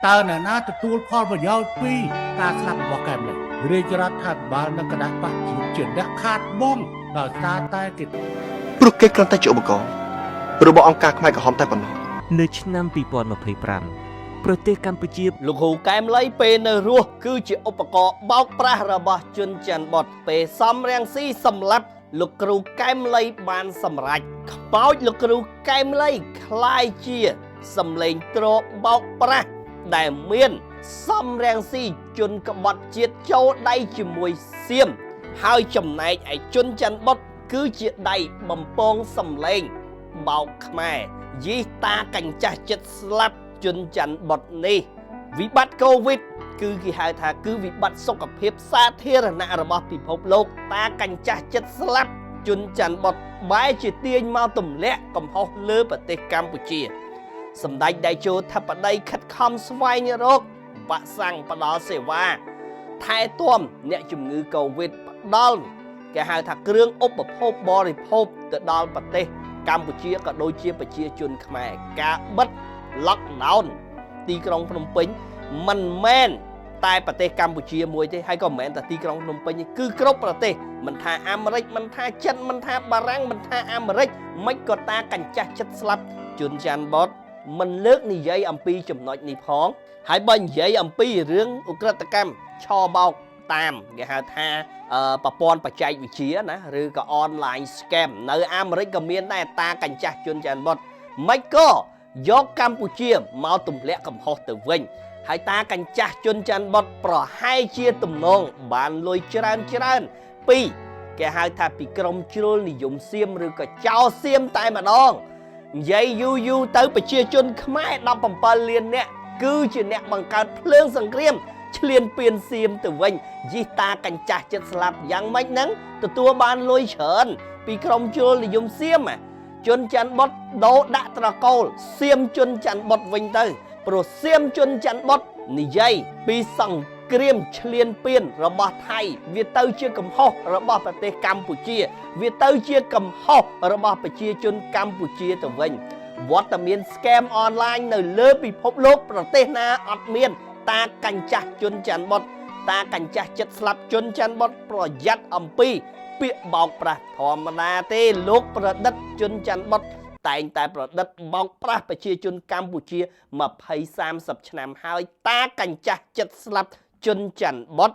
តើអ្នកណាទទួលផលប្រយោជន៍ពីការស្លាប់របស់កែមលីរាជរដ្ឋាភិបាលនិងគណៈបកជាអ្នកខាតបង់ដោយសារតែគេព្រោះគេគ្រាន់តែជាឧបករណ៍របស់អង្គការខ្មែរក្រហមតែប៉ុណ្ណោះនៅឆ្នាំ2025ប្រទេសកម្ពុជាលោកហ៊ូកែមលីពេលនៅរស់គឺជាឧបករណ៍បោកប្រាស់របស់ជនច័ន្ទបុតពេលសំរាំងស៊ីសម្លាប់លោកគ្រូកែមលីបានសម្រេចខ្មោចលោកគ្រូកែមលីคล้ายជាសម្លេងទ្របោកប្រាស់ដែលមានសំរាំងស៊ីជនក្បត់ជាតិចូលដៃជាមួយសៀមហើយចំណែកឯជនច័ន្ទបុតគឺជាដៃបំពងសម្លេងបោកខ្មែរយីតាកញ្ចាស់ចិត្តស្លាប់ជនច័ន្ទបុតនេះវិបត្តិកូវីដគឺគេហៅថាគឺវិបត្តិសុខភាពសាធារណៈរបស់ពិភពលោកតាកញ្ចាស់ចិត្តស្លាប់ជនច័ន្ទបុតបែរជាទាញមកទម្លាក់កំហុសលើប្រទេសកម្ពុជាសម្ដេចតេជោធិបតីខិតខំស្វែងរកវ៉ាក់សាំងផ្ដល់សេវាថែទាំអ្នកជំងឺកូវីដផ្ដល់គេហៅថាគ្រឿងឧបភោគបរិភោគទៅដល់ប្រទេសកម្ពុជាក៏ដូចជាប្រជាជនខ្មែរការបិទ lockdown ទីក្រុងភ្នំពេញមិនមែនតែប្រទេសកម្ពុជាមួយទេហើយក៏មិនមែនតែទីក្រុងភ្នំពេញទេគឺគ្រប់ប្រទេសមិនថាអាមេរិកមិនថាចិនមិនថាបារាំងមិនថាអាមេរិកមិនក៏តាកញ្ចាស់ចិត្តស្លាប់ជនច័ន្ទបុតមិនលើកនិយាយអំពីចំណុចនេះផងហើយបើនិយាយអំពីរឿងឧក្រិដ្ឋកម្មឆបោកតាមគេហៅថាប្រព័ន្ធបច្ចេកវិទ្យាណាឬក៏ online scam នៅអាមេរិកក៏មានដែរតាកញ្ចាស់ជនច័ន្ទបុតមិនក៏យកកម្ពុជាមកទម្លាក់កំហុសទៅវិញហើយតាកញ្ចាស់ជនច័ន្ទបុតប្រហែលជាទំនងបានលុយច្រើនពីគេហៅថាពីក្រុមជ្រុលនិយមសៀមឬក៏ចោលសៀមតែម្ដងនិយាយយូរទៅប្រជាជនខ្មែរ17លាននាក់គឺជាអ្នកបង្កើតភ្លើងសង្គ្រាមឈ្លានពានសៀមទៅវិញយីតាកញ្ចាស់ចិត្តស្លាប់យ៉ាងម៉េចហ្នឹងទទួលបានលុយច្រើនពីក្រុមជ្រុលនិយមសៀមជនច័ន្ទបុតដោដាក់ត្រកូលសៀមជនច័ន្ទបុតវិញទៅព្រោះសៀមជនច័ន្ទបុតនិយាយពីសង្គ្រាមឈ្លានពានរបស់ថៃវាទៅជាកំហុសរបស់ប្រទេសកម្ពុជាវាទៅជាកំហុសរបស់ប្រជាជនកម្ពុជាទៅវិញវត្តមាន scam online នៅលើពិភពលោកប្រទេសណាអត់មានតាកញ្ចាស់ជនច័ន្ទបុតតាកញ្ចាស់ចិត្តស្លាប់ជនច័ន្ទបុតប្រយ័ត្នអំពីពាក្យបោកប្រាស់ធម្មតាទេលោកប្រឌិតជនច័ន្ទបុតតែងតែប្រឌិតបោកប្រាស់ប្រជាជនកម្ពុជា20-30ឆ្នាំហើយតាកញ្ចាស់ចិត្តស្លាប់ជនច័ន្ទបុត